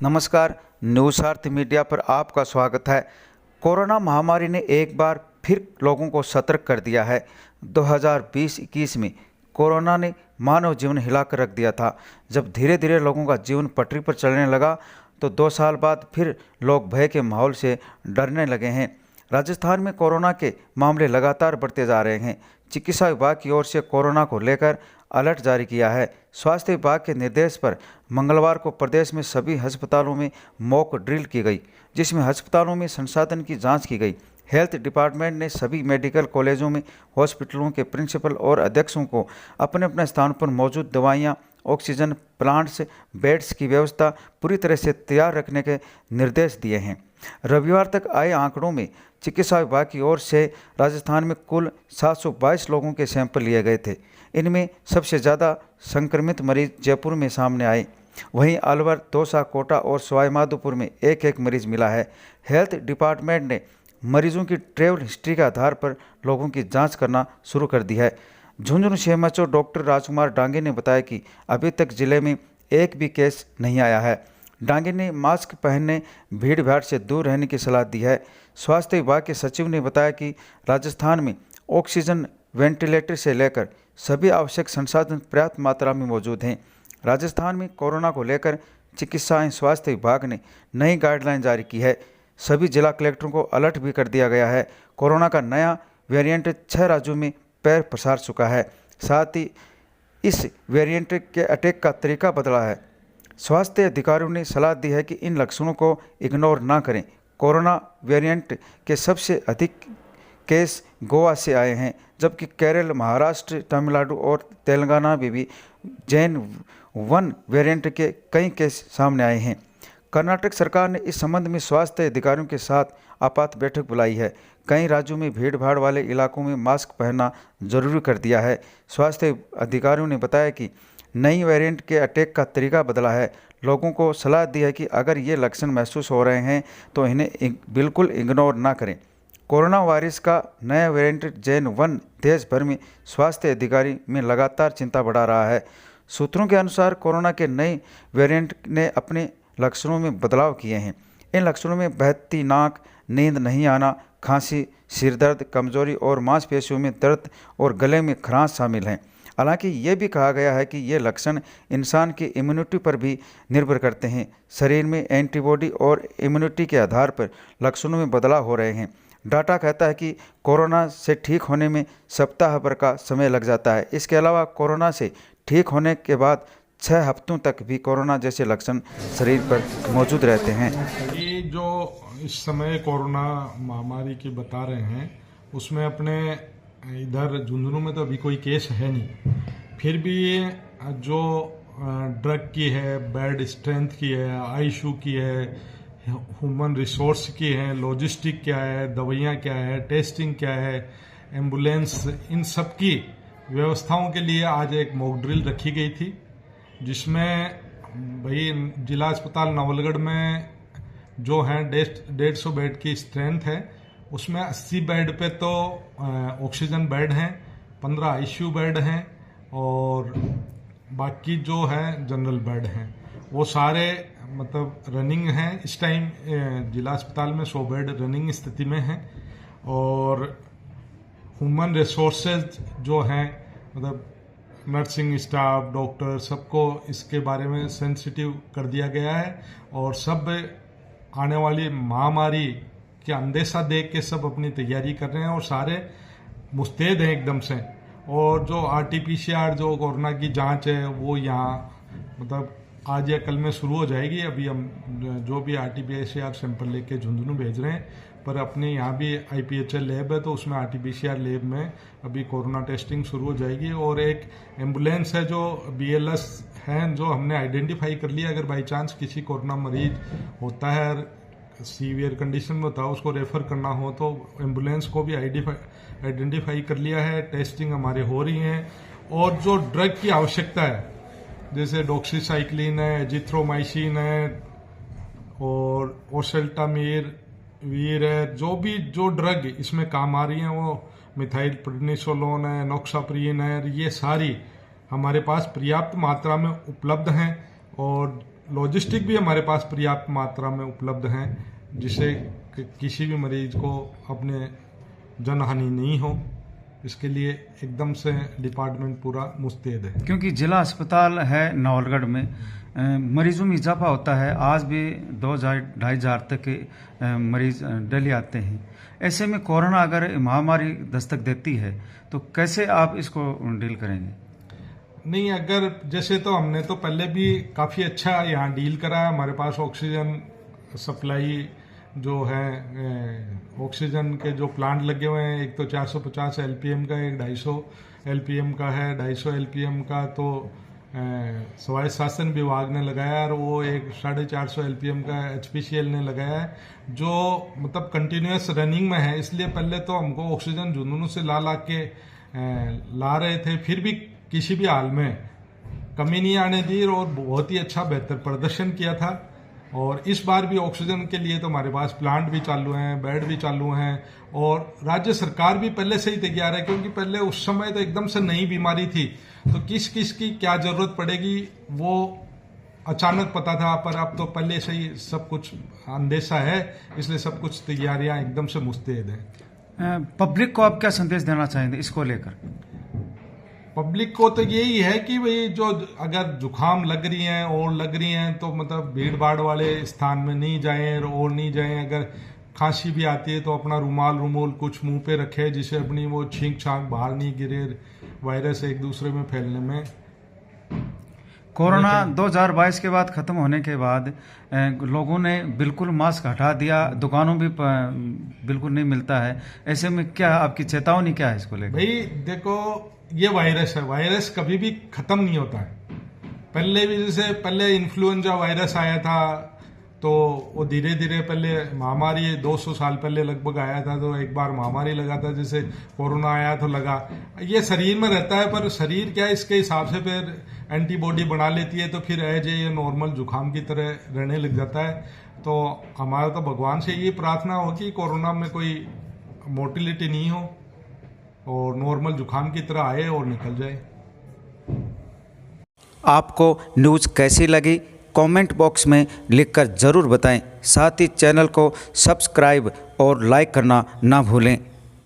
नमस्कार, न्यूज़ार्थ मीडिया पर आपका स्वागत है। कोरोना महामारी ने एक बार फिर लोगों को सतर्क कर दिया है। 2020-21 में कोरोना ने मानव जीवन हिलाकर रख दिया था। जब धीरे धीरे लोगों का जीवन पटरी पर चलने लगा तो 2 साल बाद फिर लोग भय के माहौल से डरने लगे हैं। राजस्थान में कोरोना के मामले लगातार बढ़ते जा रहे हैं। चिकित्सा विभाग की ओर से कोरोना को लेकर अलर्ट जारी किया है। स्वास्थ्य विभाग के निर्देश पर मंगलवार को प्रदेश में सभी अस्पतालों में मॉक ड्रिल की गई, जिसमें अस्पतालों में संसाधन की जांच की गई। हेल्थ डिपार्टमेंट ने सभी मेडिकल कॉलेजों में हॉस्पिटलों के प्रिंसिपल और अध्यक्षों को अपने अपने स्थान पर मौजूद दवाइयाँ, ऑक्सीजन प्लांट्स, बेड्स की व्यवस्था पूरी तरह से तैयार रखने के निर्देश दिए हैं। रविवार तक आए आंकड़ों में चिकित्सा विभाग की ओर से राजस्थान में कुल 722 लोगों के सैंपल लिए गए थे। इनमें सबसे ज़्यादा संक्रमित मरीज जयपुर में सामने आए। वहीं अलवर, दौसा, कोटा और सवाई माधोपुर में एक एक मरीज मिला है। हेल्थ डिपार्टमेंट ने मरीजों की ट्रैवल हिस्ट्री के आधार पर लोगों की जांच करना शुरू कर दी है। झुंझुनू सीएमएचओ डॉक्टर राजकुमार डांगे ने बताया कि अभी तक जिले में एक भी केस नहीं आया है। डांगे ने मास्क पहनने, भीड़ भाड़ से दूर रहने की सलाह दी है। स्वास्थ्य विभाग के सचिव ने बताया कि राजस्थान में ऑक्सीजन, वेंटिलेटर से लेकर सभी आवश्यक संसाधन पर्याप्त मात्रा में मौजूद हैं। राजस्थान में कोरोना को लेकर चिकित्सा एवं स्वास्थ्य विभाग ने नई गाइडलाइन जारी की है। सभी जिला कलेक्टरों को अलर्ट भी कर दिया गया है। कोरोना का नया वेरिएंट 6 राज्यों में पैर पसार चुका है। साथ ही इस वेरिएंट के अटैक का तरीका बदला है। स्वास्थ्य अधिकारियों ने सलाह दी है कि इन लक्षणों को इग्नोर ना करें। कोरोना वेरिएंट के सबसे अधिक केस गोवा से आए हैं, जबकि केरल, महाराष्ट्र, तमिलनाडु और तेलंगाना में भी जैन 1 वेरिएंट के कई केस सामने आए हैं। कर्नाटक सरकार ने इस संबंध में स्वास्थ्य अधिकारियों के साथ आपात बैठक बुलाई है। कई राज्यों में भीड़ भाड़ वाले इलाकों में मास्क पहनना जरूरी कर दिया है। स्वास्थ्य अधिकारियों ने बताया कि नई वेरिएंट के अटैक का तरीका बदला है। लोगों को सलाह दी है कि अगर ये लक्षण महसूस हो रहे हैं तो इन्हें बिल्कुल इग्नोर ना करें। कोरोना वायरस का नया वेरिएंट जैन 1 देश भर में स्वास्थ्य अधिकारी में लगातार चिंता बढ़ा रहा है। सूत्रों के अनुसार कोरोना के नए वेरिएंट ने अपने लक्षणों में बदलाव किए हैं। इन लक्षणों में बहती नाक, नींद नहीं आना, खांसी, सिरदर्द, कमजोरी और मांसपेशियों में दर्द और गले में खरांश शामिल हैं। हालांकि ये भी कहा गया है कि ये लक्षण इंसान की इम्यूनिटी पर भी निर्भर करते हैं। शरीर में एंटीबॉडी और इम्यूनिटी के आधार पर लक्षणों में बदलाव हो रहे हैं। डाटा कहता है कि कोरोना से ठीक होने में सप्ताह भर का समय लग जाता है। इसके अलावा कोरोना से ठीक होने के बाद 6 हफ्तों तक भी कोरोना जैसे लक्षण शरीर पर मौजूद रहते हैं। ये जो इस समय कोरोना महामारी की बता रहे हैं, उसमें अपने इधर झुंझुनू में तो अभी कोई केस है नहीं। फिर भी ये जो ड्रग की है, बेड स्ट्रेंथ की है, आईसीयू की है, ह्यूमन रिसोर्स की है, लॉजिस्टिक क्या है, दवाइयाँ क्या है, टेस्टिंग क्या है, एम्बुलेंस, इन सब की व्यवस्थाओं के लिए आज एक मॉक ड्रिल रखी गई थी, जिसमें भाई जिला अस्पताल नवलगढ़ में जो है 150 बेड की स्ट्रेंथ है, उसमें 80 बेड पे तो ऑक्सीजन बेड हैं, 15 आईसीयू बेड हैं और बाकी जो है जनरल बेड हैं। वो सारे मतलब रनिंग हैं। इस टाइम जिला अस्पताल में 100 बेड रनिंग स्थिति में हैं और ह्यूमन रिसोर्सेज जो हैं, मतलब नर्सिंग स्टाफ, डॉक्टर, सबको इसके बारे में सेंसिटिव कर दिया गया है और सब आने वाली महामारी के अंदेशा देख के सब अपनी तैयारी कर रहे हैं और सारे मुस्तैद हैं एकदम से। और जो RT-PCR जो कोरोना की जांच है वो यहाँ मतलब आज या कल में शुरू हो जाएगी। अभी हम जो भी RT-PCR सैंपल लेके झुंझुनू भेज रहे हैं, पर अपने यहाँ भी IPHL लैब है तो उसमें RT-PCR लैब में अभी कोरोना टेस्टिंग शुरू हो जाएगी। और एक एम्बुलेंस है जो BLS हैं, जो हमने आइडेंटिफाई कर लिया। अगर बाई चांस किसी कोरोना मरीज होता है, सीवियर कंडीशन में होता है, उसको रेफर करना हो तो एम्बुलेंस को भी आइडेंटिफाई कर लिया है। टेस्टिंग हमारे हो रही हैं और जो ड्रग की आवश्यकता है, जैसे डॉक्सीसाइक्लिन है, एजिथ्रोमाइसिन है और ओसेल्टामिर वीर है, जो ड्रग इसमें काम आ रही हैं, वो मिथाइल प्रेडनिसोलोन है, नोक्साप्रिन है, ये सारी हमारे पास पर्याप्त मात्रा में उपलब्ध हैं। और लॉजिस्टिक भी हमारे पास पर्याप्त मात्रा में उपलब्ध हैं, जिससे किसी भी मरीज को अपने जनहानि नहीं हो। इसके लिए एकदम से डिपार्टमेंट पूरा मुस्तैद है। क्योंकि जिला अस्पताल है नवलगढ़ में, मरीजों में इजाफा होता है। आज भी 2,000-2,500 तक के मरीज डेली आते हैं। ऐसे में कोरोना अगर महामारी दस्तक देती है तो कैसे आप इसको डील करेंगे? नहीं, अगर जैसे तो हमने तो पहले भी काफ़ी अच्छा यहाँ डील करा है। हमारे पास ऑक्सीजन सप्लाई जो है, ऑक्सीजन के जो प्लांट लगे हुए हैं, एक तो 450 LPM का, एक 250 LPM का है। 250 LPM का तो स्वायत्त शासन विभाग ने लगाया है, और वो एक 450 LPM का HPCL ने लगाया है, जो मतलब कंटिन्यूस रनिंग में है। इसलिए पहले तो हमको ऑक्सीजन झुंझुनू से ला के ला रहे थे, फिर भी किसी भी हाल में कमी नहीं आने दी, और बहुत ही अच्छा बेहतर प्रदर्शन किया था। और इस बार भी ऑक्सीजन के लिए तो हमारे पास प्लांट भी चालू हैं, बेड भी चालू हैं, और राज्य सरकार भी पहले से ही तैयार है, क्योंकि पहले उस समय तो एकदम से नई बीमारी थी, तो किस किस की क्या जरूरत पड़ेगी वो अचानक पता था। पर अब तो पहले से ही सब कुछ अंदेशा है, इसलिए सब कुछ तैयारियां एकदम से मुस्तैद हैं। पब्लिक को आप क्या संदेश देना चाहेंगे इसको लेकर? पब्लिक को तो यही है कि भाई जो अगर जुकाम लग रही हैं और लग रही हैं तो मतलब भीड़ भाड़ वाले स्थान में नहीं जाएं और नहीं जाएं। अगर खांसी भी आती है तो अपना रुमाल कुछ मुंह पे रखे, जिससे अपनी वो छींक छांक बाहर नहीं गिरे, वायरस एक दूसरे में फैलने में। कोरोना 2022 के बाद खत्म होने के बाद लोगों ने बिल्कुल मास्क हटा दिया, दुकानों भी बिल्कुल नहीं मिलता है। ऐसे में क्या आपकी चेतावनी क्या है इसको लेकर? भाई देखो, ये वायरस है, वायरस कभी भी खत्म नहीं होता है। पहले भी जैसे पहले इन्फ्लुएंजा वायरस आया था, तो वो धीरे धीरे पहले महामारी 200 साल पहले लगभग आया था, तो एक बार महामारी लगा था, जैसे कोरोना आया तो लगा। ये शरीर में रहता है, पर शरीर क्या इसके हिसाब से फिर एंटीबॉडी बना लेती है, तो फिर ये नॉर्मल जुकाम की तरह रहने लग जाता है। तो हमारा तो भगवान से ये प्रार्थना हो कि कोरोना में कोई मोर्टिलिटी नहीं हो और नॉर्मल जुकाम की तरह आए और निकल जाए। आपको न्यूज़ कैसी लगी कमेंट बॉक्स में लिखकर ज़रूर बताएं। साथ ही चैनल को सब्सक्राइब और लाइक करना ना भूलें।